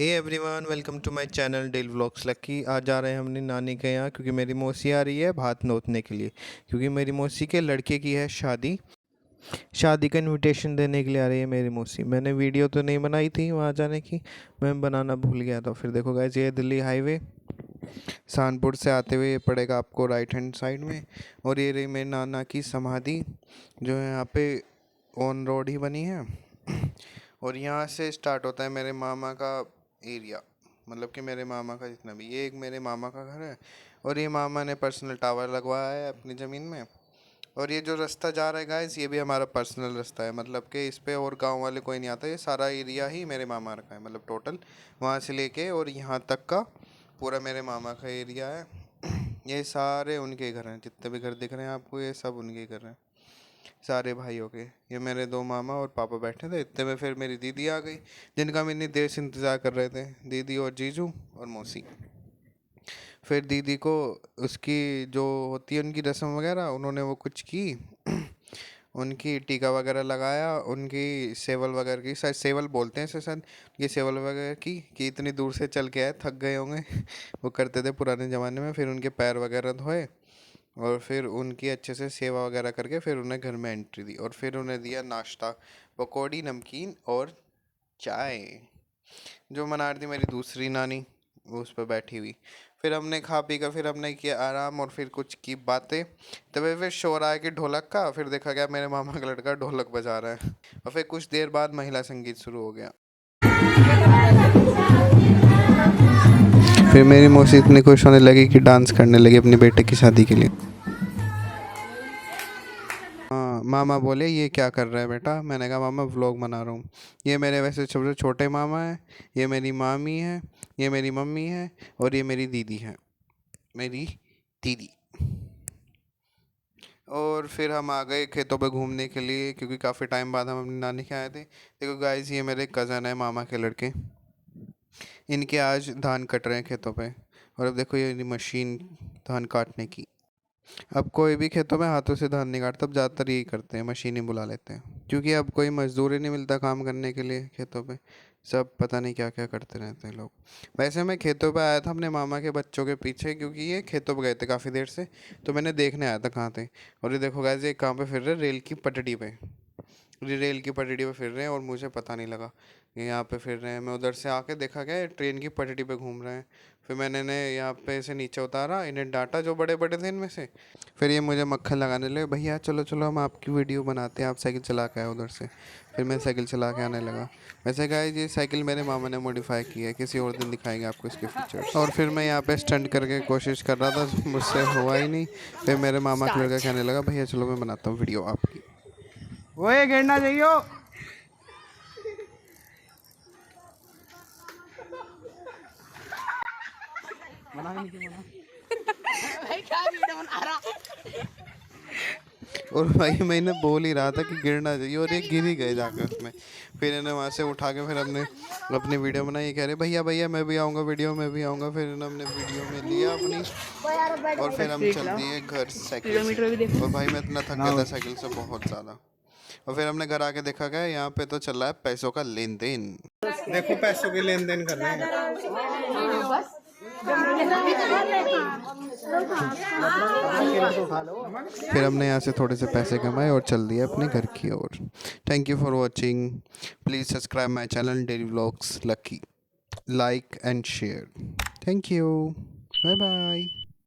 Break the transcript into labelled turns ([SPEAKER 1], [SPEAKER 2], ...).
[SPEAKER 1] Hey everyone, welcome to my channel daily vlogs Lucky. आज जा रहे हैं हमने नानी के यहाँ क्योंकि मेरी मौसी आ रही है भात नोतने के लिए। क्योंकि मेरी मौसी के लड़के की है शादी। शादी का इनविटेशन देने के लिए आ रही है मेरी मौसी। मैंने वीडियो तो नहीं बनाई थी वहाँ जाने की, मैं बनाना भूल गया था। फिर देखो गाइस, ये दिल्ली हाईवे सहारनपुर से आते हुए ये पड़ेगा आपको राइट हैंड साइड में। और ये रही मेरे नाना की समाधि जो है यहाँ पे ऑन रोड ही बनी है। और यहाँ से स्टार्ट होता है मेरे मामा का एरिया, मतलब कि मेरे मामा का जितना भी, ये एक मेरे मामा का घर है। और ये मामा ने पर्सनल टावर लगवाया है अपनी ज़मीन में। और ये जो रास्ता जा रहा है गाइस, ये भी हमारा पर्सनल रास्ता है, मतलब कि इस पे और गांव वाले कोई नहीं आता। ये सारा एरिया ही मेरे मामा का है, मतलब टोटल वहाँ से लेके और यहाँ तक का पूरा मेरे मामा का एरिया है। ये सारे उनके घर हैं, जितने भी घर दिख रहे हैं आपको ये सब उनके घर हैं, सारे भाइयों के। ये मेरे दो मामा और पापा बैठे थे, इतने में फिर मेरी दीदी आ गई, जिनका हम इतनी देर से इंतज़ार कर रहे थे, दीदी और जीजू और मौसी। फिर दीदी को उसकी जो होती है उनकी रस्म वगैरह, उन्होंने वो कुछ की। उनकी टीका वगैरह लगाया, उनकी सेवल वगैरह की, शायद सेवल बोलते हैं इसे शायद, ये सेवल वगैरह की कि इतनी दूर से चल के आए, थक गए होंगे। वो करते थे पुराने ज़माने में। फिर उनके पैर वगैरह धोए और फिर उनकी अच्छे से सेवा वगैरह करके फिर उन्हें घर में एंट्री दी। और फिर उन्हें दिया नाश्ता, पकौड़ी, नमकीन और चाय। जो मना रही थी मेरी दूसरी नानी, वो उस पर बैठी हुई। फिर हमने खा पी कर फिर हमने किया आराम और फिर कुछ की बातें। तभी फिर शोर आया कि ढोलक का। फिर देखा गया मेरे मामा का लड़का ढोलक बजा रहा है। और फिर कुछ देर बाद महिला संगीत शुरू हो गया। फिर मेरी मौसी इतनी खुश होने लगी कि डांस करने लगी अपनी बेटे की शादी के लिए। हाँ, मामा बोले ये क्या कर रहा है बेटा? मैंने कहा मामा व्लॉग बना रहा हूँ। ये मेरे वैसे सबसे छोटे मामा हैं, ये मेरी मामी है, ये मेरी मम्मी है और ये मेरी दीदी है, मेरी दीदी। और फिर हम आ गए खेतों पे घूमने के लिए क्योंकि काफ़ी टाइम बाद हम अपनी नानी के आए थे। देखो गाइस, ये मेरे कज़न है मामा के लड़के, इनके आज धान कट रहे हैं खेतों पे। और अब देखो ये मशीन धान काटने की। अब कोई भी खेतों में हाथों से धान नहीं काटता, अब ज़्यादातर यही करते हैं, मशीन ही बुला लेते हैं। क्योंकि अब कोई मजदूर ही नहीं मिलता काम करने के लिए खेतों पे, सब पता नहीं क्या क्या करते रहते हैं लोग। वैसे मैं खेतों पे आया था अपने मामा के बच्चों के पीछे, क्योंकि ये खेतों पे गए थे काफ़ी देर से, तो मैंने देखने आया था कहाँ थे। और ये देखो गाइस, ये कहाँ पे फिर रहे, रेल की पटड़ी पे। ये रेल की पटड़ी पे फिर रहे हैं और मुझे पता नहीं लगा ये यहाँ पे फिर रहे हैं। मैं उधर से आके देखा गया ट्रेन की पटड़ी पे घूम रहे हैं। फिर मैंने इन्हें यहाँ पे से नीचे उतारा, इन्हें डांटा जो बड़े बड़े थे इनमें से। फिर ये मुझे मक्खन लगाने लगे, भैया चलो चलो हम आपकी वीडियो बनाते हैं, आप साइकिल चला के आए उधर से। फिर मैं साइकिल चला के आने लगा। वैसे गाइस, ये साइकिल मेरे मामा ने मॉडिफाई की है, किसी और दिन दिखाएंगे आपको इसके फीचर्स। और फिर मैं यहाँ पे स्टंट करके कोशिश कर रहा था, मुझसे हुआ ही नहीं। फिर मेरे मामा का लड़का कहने लगा भैया चलो मैं बनाता हूँ वीडियो आपकी।
[SPEAKER 2] वो गिरना चाहिए।
[SPEAKER 1] और भाई मैं इन्हें बोल ही रहा था कि गिरना चाहिए और ये गिर ही गए जाकर उसमें। फिर इन्हें वहाँ से उठा के फिर हमने अपनी वीडियो बनाई। ये कह रहे भैया भैया मैं भी आऊँगा वीडियो में भी आऊँगा। फिर इन्हें हमने वीडियो में लिया अपनी और फिर हम चल दिए घर साइकिल से। और भाई मैं इतना थक गया था साइकिल से बहुत ज़्यादा। और फिर हमने घर आके देखा गया यहाँ पे तो चल रहा है पैसों का लेन देन। देखो पैसों के लेन देन कर रहे हैं। फिर हमने यहाँ से थोड़े से पैसे कमाए और चल दिए अपने घर की ओर। Thank you for watching. Please subscribe my channel daily vlogs Lucky, like and share. Thank you, bye bye.